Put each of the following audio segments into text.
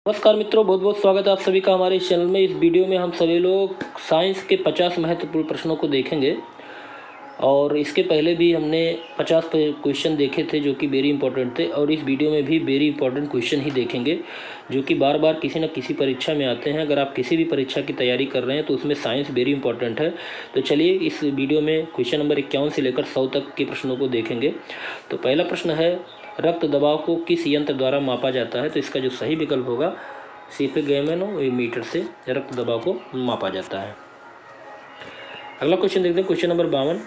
नमस्कार मित्रों, बहुत बहुत स्वागत है आप सभी का हमारे इस चैनल में। इस वीडियो में हम सभी लोग साइंस के 50 महत्वपूर्ण प्रश्नों को देखेंगे और इसके पहले भी हमने 50 क्वेश्चन देखे थे जो कि वेरी इंपॉर्टेंट थे, और इस वीडियो में भी वेरी इंपॉर्टेंट क्वेश्चन ही देखेंगे जो कि बार बार किसी न किसी परीक्षा में आते हैं। अगर आप किसी भी परीक्षा की तैयारी कर रहे हैं तो उसमें साइंस वेरी इंपॉर्टेंट है। तो चलिए इस वीडियो में क्वेश्चन नंबर 51 से लेकर 100 तक के प्रश्नों को देखेंगे। तो पहला प्रश्न है, रक्त दबाव को किस यंत्र द्वारा मापा जाता है? तो इसका जो सही विकल्प होगा सीफेगैमोमीटर से रक्त दबाव को मापा जाता है। अगला क्वेश्चन देखते हैं, क्वेश्चन नंबर 52,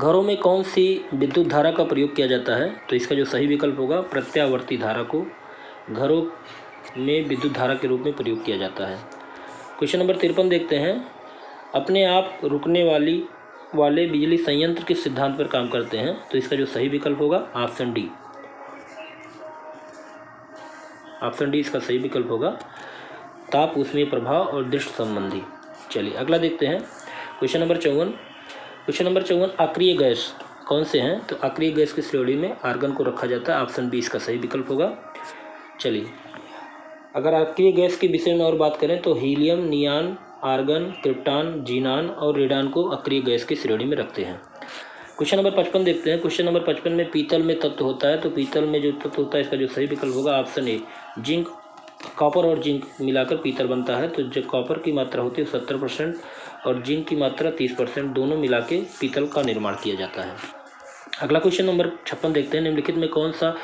घरों में कौन सी विद्युत धारा का प्रयोग किया जाता है? तो इसका जो सही विकल्प होगा प्रत्यावर्ती धारा को घरों में विद्युत धारा के रूप में प्रयोग किया जाता है। क्वेश्चन नंबर 53 देखते हैं, अपने आप रुकने वाले बिजली संयंत्र किस सिद्धांत पर काम करते हैं? तो इसका जो सही विकल्प होगा ऑप्शन डी। ऑप्शन डी इसका सही विकल्प होगा, ताप ऊष्मीय प्रभाव और दृष्टि संबंधी। चलिए अगला देखते हैं, क्वेश्चन नंबर 54। क्वेश्चन नंबर 54, अक्रिय गैस कौन से हैं? तो अक्रिय गैस की श्रेणी में आर्गन को रखा जाता है। ऑप्शन बी इसका सही विकल्प होगा। चलिए अगर अक्रिय गैस के विषय में और बात करें तो हीलियम, नियान, आर्गन, क्रिप्टॉन, जीनान और रेडान को अक्रिय गैस की श्रेणी में रखते हैं। क्वेश्चन नंबर 55 देखते हैं। क्वेश्चन नंबर 55 में पीतल में तत्व होता है, तो पीतल में जो तत्व होता है इसका जो सही विकल्प होगा ऑप्शन ए जिंक। कॉपर और जिंक मिलाकर पीतल बनता है, तो जो कॉपर की मात्रा होती है 70% और जिंक की मात्रा 30%, दोनों मिला के पीतल का निर्माण किया जाता है। अगला क्वेश्चन नंबर 56 देखते हैं, निम्नलिखित में कौन सा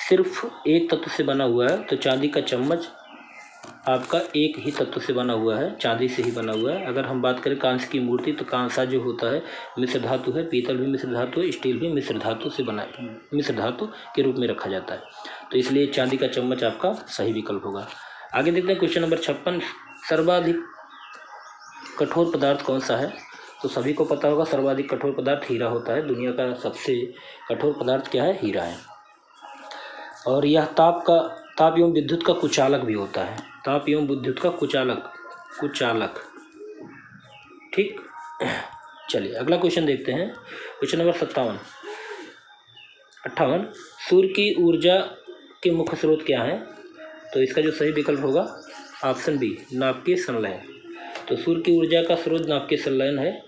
सिर्फ एक तत्व से बना हुआ है? तो चांदी का चम्मच आपका एक ही तत्व से बना हुआ है, चांदी से ही बना हुआ है। अगर हम बात करें कांस्य की मूर्ति, तो कांसा जो होता है मिश्र धातु है, पीतल भी मिश्र धातु है, स्टील भी मिश्र धातु से बना मिश्र धातु के रूप में रखा जाता है, तो इसलिए चांदी का चम्मच आपका सही विकल्प होगा। आगे देखते हैं क्वेश्चन नंबर 56, सर्वाधिक कठोर पदार्थ कौन सा है? तो सभी को पता होगा सर्वाधिक कठोर पदार्थ हीरा होता है। दुनिया का सबसे कठोर पदार्थ क्या है? हीरा है। और यह ताप एवं विद्युत का कुचालक भी होता है। ताप एवं विद्युत का कुचालक। ठीक, चलिए अगला क्वेश्चन देखते हैं, क्वेश्चन नंबर 58, सूर्य की ऊर्जा के मुख्य स्रोत क्या है? तो इसका जो सही विकल्प होगा ऑप्शन बी नाभिकीय संलयन। तो सूर्य की ऊर्जा का स्रोत नाभिकीय संलयन है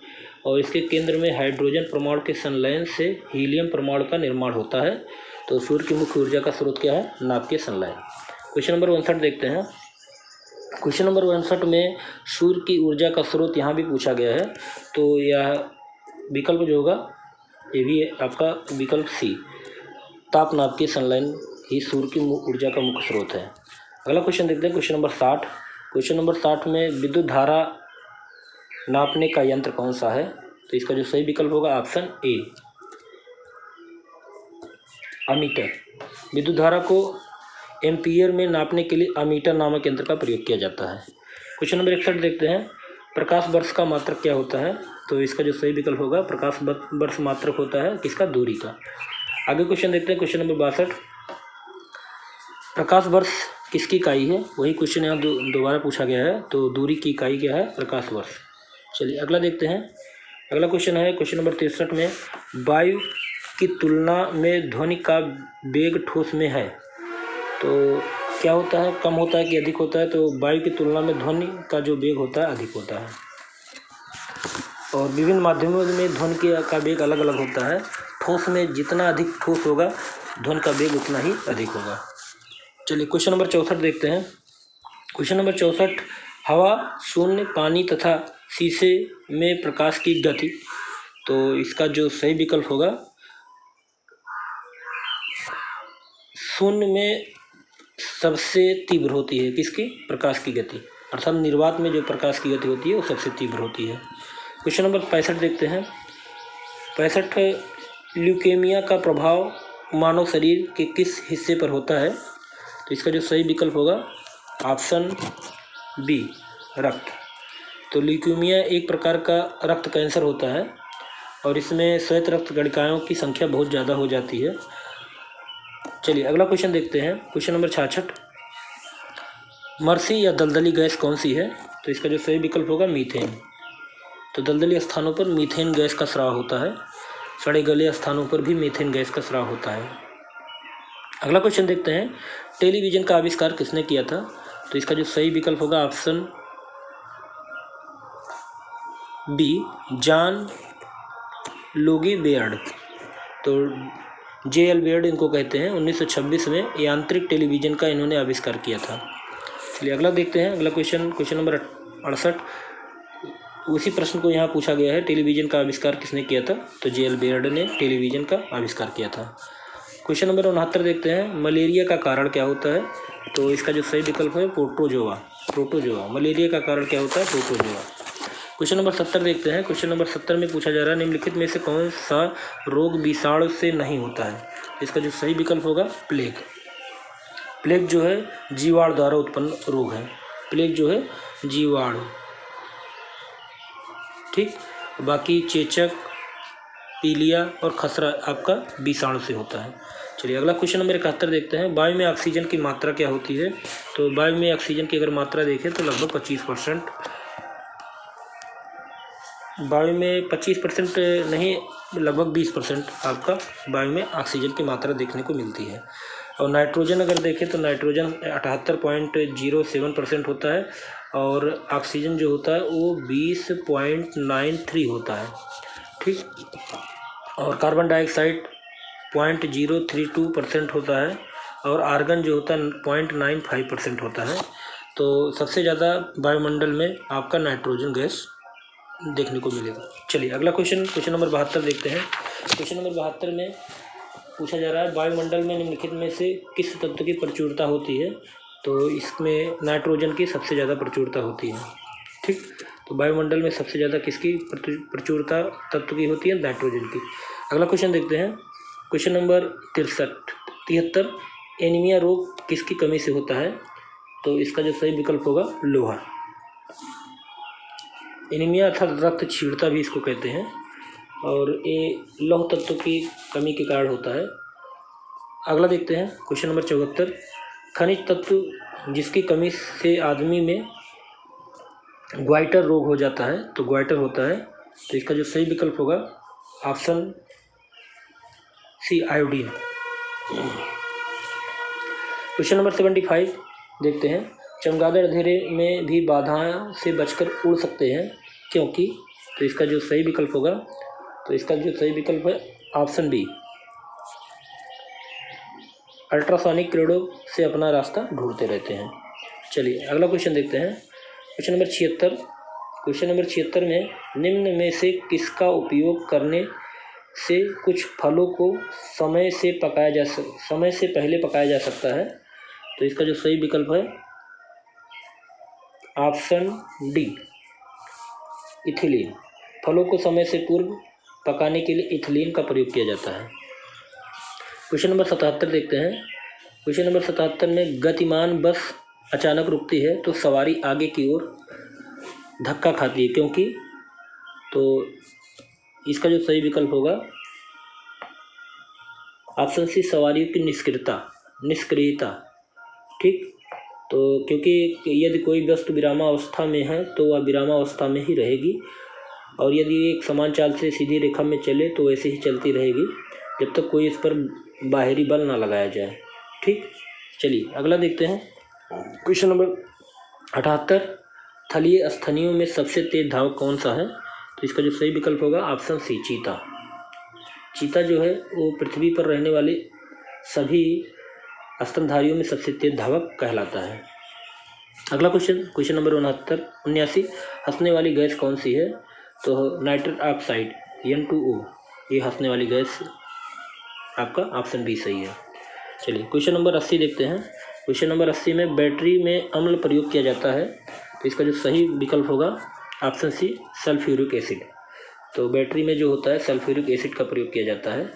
और इसके केंद्र में हाइड्रोजन परमाणु के संलयन से हीलियम परमाणु का निर्माण होता है। तो सूर्य की मुख्य ऊर्जा का स्रोत क्या है? नाभिकीय संलयन। क्वेश्चन नंबर 59 देखते हैं। क्वेश्चन नंबर 59 में सूर्य की ऊर्जा का स्रोत यहाँ भी पूछा गया है, तो यह विकल्प जो होगा ये भी है आपका विकल्प सी, ताप नाभिकीय संलयन ही सूर्य की ऊर्जा का मुख्य स्रोत है। अगला क्वेश्चन देखते हैं, क्वेश्चन नंबर 60। क्वेश्चन नंबर 60 में विद्युत धारा नापने का यंत्र कौन सा है? तो इसका जो सही विकल्प होगा ऑप्शन ए अमीटर। विद्युत धारा को एम्पियर में नापने के लिए अमीटर नामक यंत्र का प्रयोग किया जाता है। क्वेश्चन नंबर 61 देखते हैं, प्रकाश वर्ष का मात्रक क्या होता है? तो इसका जो सही विकल्प होगा प्रकाश वर्ष मात्रक होता है किसका? दूरी का। आगे क्वेश्चन देखते हैं, क्वेश्चन नंबर 62, प्रकाश वर्ष किसकी इकाई है? वही क्वेश्चन यहाँ दोबारा पूछा गया है, तो दूरी की इकाई क्या है? प्रकाश वर्ष। चलिए अगला देखते हैं, अगला क्वेश्चन है क्वेश्चन नंबर 63 में, वायु की तुलना में ध्वनि का वेग ठोस में है, तो क्या होता है? कम होता है कि अधिक होता है? तो वायु की तुलना में ध्वनि का जो वेग होता है अधिक होता है, और विभिन्न माध्यमों में ध्वनि का वेग अलग अलग होता है। ठोस में जितना अधिक ठोस होगा ध्वनि का वेग उतना ही अधिक होगा। चलिए क्वेश्चन नंबर 64 देखते हैं। क्वेश्चन नंबर 64, हवा, शून्य, पानी तथा शीशे में प्रकाश की गति, तो इसका जो सही विकल्प होगा शून्य में सबसे तीव्र होती है किसकी? प्रकाश की गति, अर्थात निर्वात में जो प्रकाश की गति होती है वो सबसे तीव्र होती है। क्वेश्चन नंबर 65 देखते हैं। 65, ल्यूकेमिया का प्रभाव मानव शरीर के किस हिस्से पर होता है? तो इसका जो सही विकल्प होगा ऑप्शन बी रक्त। तो ल्यूकेमिया एक प्रकार का रक्त कैंसर होता है और इसमें श्वेत रक्त कणिकाओं की संख्या बहुत ज़्यादा हो जाती है। चलिए अगला क्वेश्चन देखते हैं, क्वेश्चन नंबर 66, मरसी या दलदली गैस कौन सी है? तो इसका जो सही विकल्प होगा मीथेन। तो दलदली स्थानों पर मीथेन गैस का स्राव होता है, सड़े गले स्थानों पर भी मीथेन गैस का स्राव होता है। अगला क्वेश्चन देखते हैं, टेलीविज़न का आविष्कार किसने किया था? तो इसका जो सही विकल्प होगा option B, John Louis Baird. तो J.L. बेयर्ड इनको कहते हैं। 1926 में यांत्रिक टेलीविज़न का इन्होंने आविष्कार किया था। चलिए अगला देखते हैं। अगला क्वेश्चन नंबर 68। उसी प्रश्न को यहाँ पूछा गया है, टेलीविज़न का आविष्कार किसने किया था? तो J.L. बेयर्ड ने टेलीविज़न का आविष्कार किया था। क्वेश्चन नंबर 69 देखते हैं। मलेरिया का कारण क्या होता है? तो इसका जो सही विकल्प है प्रोटोजोआ। मलेरिया का कारण क्या होता है? प्रोटोजोआ। क्वेश्चन नंबर 70 देखते हैं। क्वेश्चन नंबर 70 में पूछा जा रहा है, निम्नलिखित में से कौन सा रोग विषाणु से नहीं होता है? इसका जो सही विकल्प होगा प्लेग। प्लेग जो है जीवाणु द्वारा उत्पन्न रोग है। प्लेग जो है जीवाणु, ठीक। बाकी चेचक, पीलिया और खसरा आपका विषाणु से होता है। चलिए अगला क्वेश्चन नंबर 71 देखते हैं। वायु में ऑक्सीजन की मात्रा क्या होती है? तो वायु में ऑक्सीजन की अगर मात्रा देखें तो लगभग 25%। वायु में 25% नहीं, लगभग 20% आपका वायु में ऑक्सीजन की मात्रा देखने को मिलती है। और नाइट्रोजन अगर देखें तो नाइट्रोजन 78.07% होता है और ऑक्सीजन जो होता है वो 20.93 होता है, ठीक। और कार्बन डाइऑक्साइड 0.032% होता है और आर्गन जो होता है 0.95% होता है। तो सबसे ज़्यादा वायुमंडल में आपका नाइट्रोजन गैस देखने को मिलेगा। चलिए अगला क्वेश्चन नंबर 72 देखते हैं। क्वेश्चन नंबर 72 में पूछा जा रहा है, वायुमंडल में निम्नलिखित में से किस तत्व की प्रचुरता होती है? तो इसमें नाइट्रोजन की सबसे ज़्यादा प्रचुरता होती है, ठीक। तो वायुमंडल में सबसे ज़्यादा किसकी प्रचुरता तत्व की होती है? नाइट्रोजन की। अगला क्वेश्चन देखते हैं। Question number 73। एनीमिया रोग किसकी कमी से होता है? तो इसका जो सही विकल्प होगा लोहा। एनीमिया अर्थात रक्त क्षीणता भी इसको कहते हैं और ये लौह तत्व की कमी के कारण होता है। अगला देखते हैं। Question number 74। खनिज तत्व जिसकी कमी से आदमी में ग्वाइटर रोग हो जाता है, तो ग्वाइटर होता है। तो इसका जो सही विकल्प होगा option C, iodine. Question number 75 देखते हैं। चमगादड़ अंधेरे में भी बाधा से बचकर उड़ सकते हैं क्योंकि? तो इसका जो सही विकल्प होगा, तो इसका जो सही विकल्प है ऑप्शन बी, अल्ट्रासोनिक किरणों से अपना रास्ता ढूंढते रहते हैं। चलिए अगला क्वेश्चन देखते हैं। Question number 76। क्वेश्चन नंबर 76 में निम्न में से किसका उपयोग करने से कुछ फलों को समय से पहले पकाया जा सकता है? तो इसका जो सही विकल्प है ऑप्शन डी, इथिलीन। फलों को समय से पूर्व पकाने के लिए इथिलीन का प्रयोग किया जाता है। क्वेश्चन नंबर 77 देखते हैं। क्वेश्चन नंबर 77 में गतिमान बस अचानक रुकती है तो सवारी आगे की ओर धक्का खाती है क्योंकि? तो इसका जो सही विकल्प होगा ऑप्शन सी, सवारियों की निष्क्रियता, ठीक। तो क्योंकि यदि कोई वस्तु विरामावस्था में है तो वह विरामावस्था में ही रहेगी और यदि एक समान चाल से सीधी रेखा में चले तो वैसे ही चलती रहेगी जब तक कोई इस पर बाहरी बल ना लगाया जाए, ठीक। चलिए अगला देखते हैं। Question number 78। थलीय स्तनियों में सबसे तेज धावक कौन सा है? तो इसका जो सही विकल्प होगा ऑप्शन सी, चीता। चीता जो है वो पृथ्वी पर रहने वाले सभी स्तनधारियों में सबसे तेज धावक कहलाता है। अगला क्वेश्चन नंबर 79। हंसने वाली गैस कौन सी है? तो नाइट्रस ऑक्साइड N2O, ये हंसने वाली गैस आपका ऑप्शन बी सही है। चलिए क्वेश्चन नंबर 80 देखते हैं। क्वेश्चन नंबर 80 में बैटरी में अम्ल प्रयोग किया जाता है तो इसका जो सही विकल्प होगा ऑप्शन सी, सल्फ्यूरिक एसिड। तो बैटरी में जो होता है सल्फ्यूरिक एसिड का प्रयोग किया जाता है।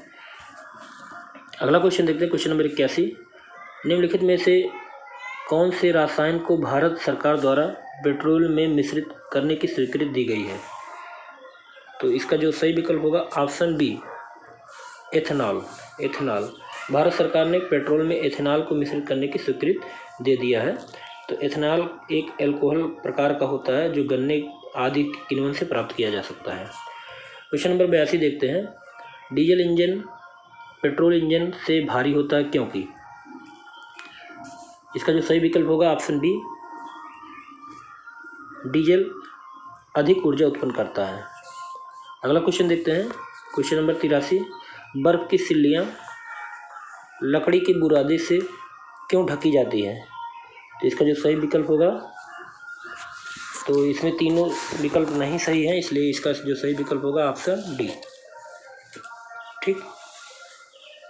अगला क्वेश्चन देखते हैं। Question number 81। निम्नलिखित में से कौन से रसायन को भारत सरकार द्वारा पेट्रोल में मिश्रित करने की स्वीकृति दी गई है? तो इसका जो सही विकल्प होगा ऑप्शन बी, एथेनॉल। भारत सरकार ने पेट्रोल में एथेनॉल को मिश्रित करने की स्वीकृति दे दिया है। तो एथेनॉल एक एल्कोहल प्रकार का होता है जो गन्ने आदि के किण्वन से प्राप्त किया जा सकता है। क्वेश्चन नंबर 82 देखते हैं। डीजल इंजन पेट्रोल इंजन से भारी होता है क्योंकि? इसका जो सही विकल्प होगा ऑप्शन बी, डीजल अधिक ऊर्जा उत्पन्न करता है। अगला क्वेश्चन देखते हैं, क्वेश्चन नंबर 83, बर्फ की सिल्लियाँ लकड़ी के बुरादे से क्यों ढकी जाती है? तो इसका जो सही विकल्प होगा, तो इसमें तीनों विकल्प नहीं सही है, इसलिए इसका जो सही विकल्प होगा ऑप्शन डी। ठीक,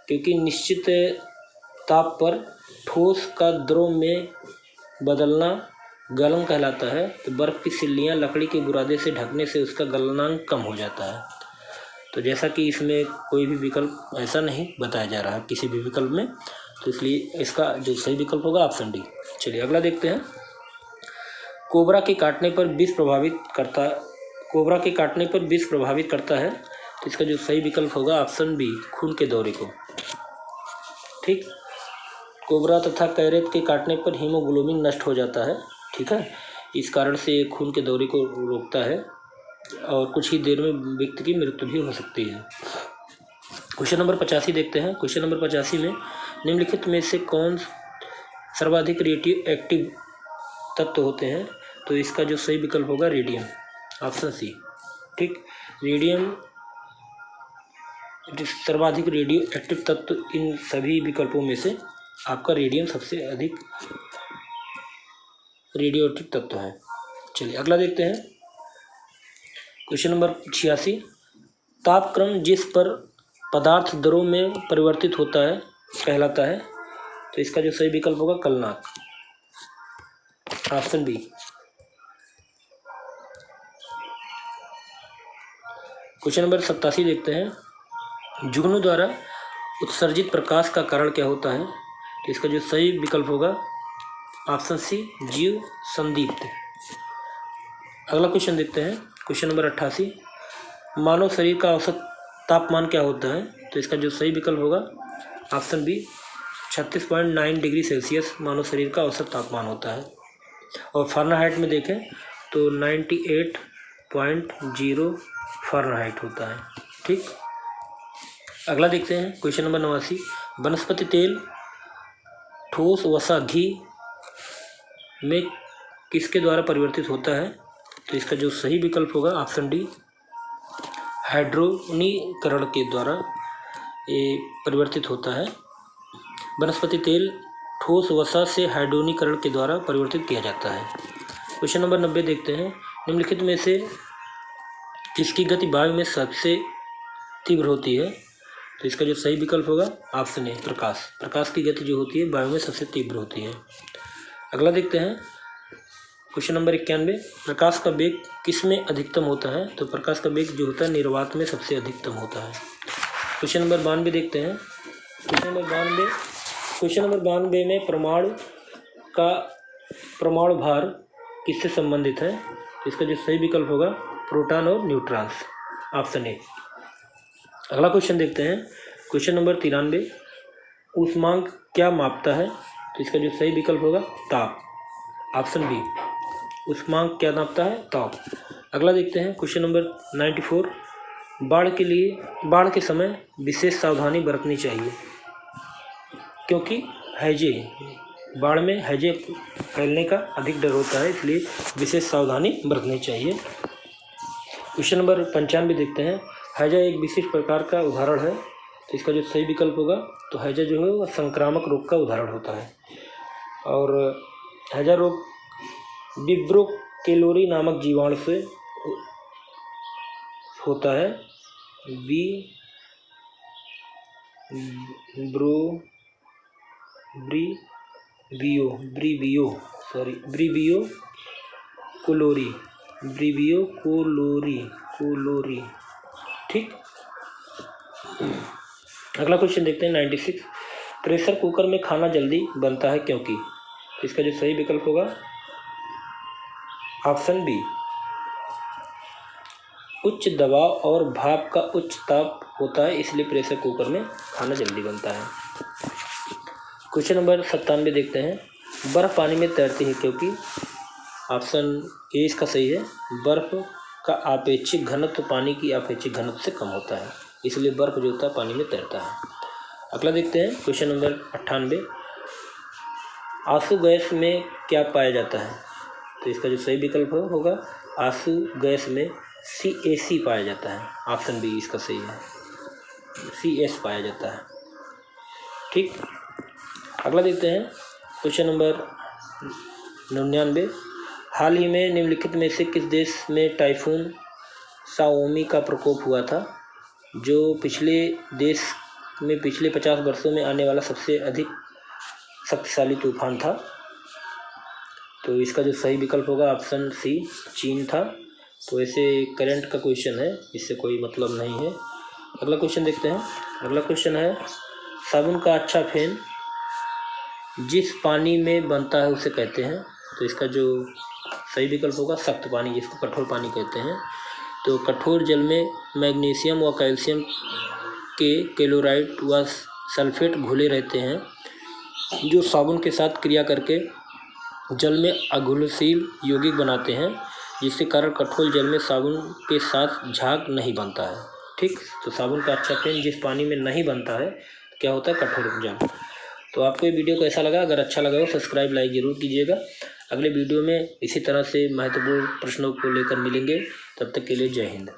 क्योंकि निश्चित ताप पर ठोस का द्रव में बदलना गलन कहलाता है। तो बर्फ़ की सिल्लियाँ लकड़ी के बुरादे से ढकने से उसका गलनांक कम हो जाता है। तो जैसा कि इसमें कोई भी विकल्प ऐसा नहीं बताया जा रहा है किसी भी विकल्प में, तो इसलिए इसका जो सही विकल्प होगा ऑप्शन डी। चलिए अगला देखते हैं, कोबरा के काटने पर विष प्रभावित करता है। तो इसका जो सही विकल्प होगा ऑप्शन बी, खून के दौरे को। ठीक, कोबरा तथा कैरेट के काटने पर हीमोग्लोबिन नष्ट हो जाता है। ठीक है, इस कारण से खून के दौरे को रोकता है और कुछ ही देर में व्यक्ति की मृत्यु भी हो सकती है। क्वेश्चन नंबर 85 देखते हैं। क्वेश्चन नंबर 85 में निम्नलिखित में से कौन सर्वाधिक रेडियो एक्टिव तत्व होते हैं? तो इसका जो सही विकल्प होगा रेडियम, ऑप्शन सी। ठीक, रेडियम सर्वाधिक रेडियो एक्टिव तत्व, इन सभी विकल्पों में से आपका रेडियम सबसे अधिक रेडियो एक्टिव तत्व है। चलिए अगला देखते हैं, क्वेश्चन नंबर 86, तापक्रम जिस पर पदार्थ द्रव में परिवर्तित होता है कहलाता है। तो इसका जो सही विकल्प होगा गलनांक, ऑप्शन बी। क्वेश्चन नंबर 87 देखते हैं, जुगनू द्वारा उत्सर्जित प्रकाश का कारण क्या होता है? तो इसका जो सही विकल्प होगा ऑप्शन सी, जीव संदीप्त। अगला क्वेश्चन देखते हैं, क्वेश्चन नंबर 88, मानव शरीर का औसत तापमान क्या होता है? तो इसका जो सही विकल्प होगा ऑप्शन बी, 36.9 डिग्री सेल्सियस मानव शरीर का औसत तापमान होता है। और फ़ारेनहाइट में देखें तो 98.0 फ़ारेनहाइट होता है। ठीक, अगला देखते हैं, क्वेश्चन नंबर 89, वनस्पति तेल ठोस वसा घी में किसके द्वारा परिवर्तित होता है? तो इसका जो सही विकल्प होगा ऑप्शन डी, हाइड्रोनीकरण के द्वारा ये परिवर्तित होता है। वनस्पति तेल ठोस वसा से हाइड्रोनीकरण के द्वारा परिवर्तित किया जाता है। क्वेश्चन नंबर 90 देखते हैं, निम्नलिखित में से किसकी गति वायु में सबसे तीव्र होती है? तो इसका जो सही विकल्प होगा ऑप्शन ए, प्रकाश की गति जो होती है वायु में सबसे तीव्र होती है। अगला देखते हैं, क्वेश्चन नंबर 91, प्रकाश का वेग किस में अधिकतम होता है? तो प्रकाश का वेग जो होता है निर्वात में सबसे अधिकतम होता है। क्वेश्चन नंबर 92 देखते हैं, क्वेश्चन नंबर 92 में परमाणु भार किससे संबंधित है? तो इसका जो सही विकल्प होगा प्रोटॉन और न्यूट्रॉन्स, ऑप्शन ए। अगला क्वेश्चन देखते हैं, क्वेश्चन नंबर 93, ऊष्मांक क्या मापता है? तो इसका जो सही विकल्प होगा ताप, ऑप्शन बी। ऊष्मांक क्या नापता है? ताप। अगला देखते हैं, क्वेश्चन नंबर 94, बाढ़ के समय विशेष सावधानी बरतनी चाहिए क्योंकि बाढ़ में हैजे फैलने का अधिक डर होता है, इसलिए विशेष सावधानी बरतनी चाहिए। क्वेश्चन नंबर 95 देखते हैं, हैजा एक विशिष्ट प्रकार का उदाहरण है। तो इसका जो सही विकल्प होगा, तो हैजा जो है वह संक्रामक रोग का उदाहरण होता है और हैजा रोग विब्रो कैलोरी नामक जीवाणु से होता है। ब्रीवियो कोलोरी। ठीक, अगला क्वेश्चन देखते हैं 96, प्रेशर कुकर में खाना जल्दी बनता है क्योंकि? इसका जो सही विकल्प होगा ऑप्शन बी, उच्च दबाव और भाप का उच्च ताप होता है, इसलिए प्रेशर कुकर में खाना जल्दी बनता है। क्वेश्चन नंबर 97 देखते हैं, बर्फ़ पानी में तैरती है क्योंकि? ऑप्शन ए इसका सही है, बर्फ़ का आपेक्षिक घनत्व पानी की आपेक्षिक घनत्व से कम होता है, इसलिए बर्फ़ जो होता है पानी में तैरता है। अगला देखते हैं, क्वेश्चन नंबर 98, आंसू गैस में क्या पाया जाता है? तो इसका जो सही विकल्प होगा आंसू गैस में CaC पाया जाता है। ऑप्शन बी इसका सही है, CS पाया जाता है। ठीक, अगला देखते हैं क्वेश्चन नंबर 99। हाल ही में निम्नलिखित में से किस देश में टाइफून साओमी का प्रकोप हुआ था, जो पिछले 50 वर्षों में आने वाला सबसे अधिक शक्तिशाली तूफान था? तो इसका जो सही विकल्प होगा ऑप्शन सी चीन था। तो ऐसे करंट का क्वेश्चन है, इससे कोई मतलब नहीं है। अगला क्वेश्चन देखते हैं। अगला क्वेश्चन है साबुन का अच्छा फेन जिस पानी में बनता है उसे कहते हैं? तो इसका जो सही विकल्प होगा सख्त पानी, जिसको कठोर पानी कहते हैं। तो कठोर जल में मैग्नीशियम व कैल्शियम के क्लोराइड व सल्फेट घुले रहते हैं, जो साबुन के साथ क्रिया करके जल में अघुलनशील यौगिक बनाते हैं, जिसके कारण कठोर जल में साबुन के साथ झाग नहीं बनता है। ठीक, तो साबुन का अच्छा फेन जिस पानी में नहीं बनता है क्या होता है? कठोर जल। तो आपको ये वीडियो कैसा लगा? अगर अच्छा लगा हो सब्सक्राइब लाइक ज़रूर कीजिएगा। अगले वीडियो में इसी तरह से महत्वपूर्ण प्रश्नों को लेकर मिलेंगे। तब तक के लिए जय हिंद।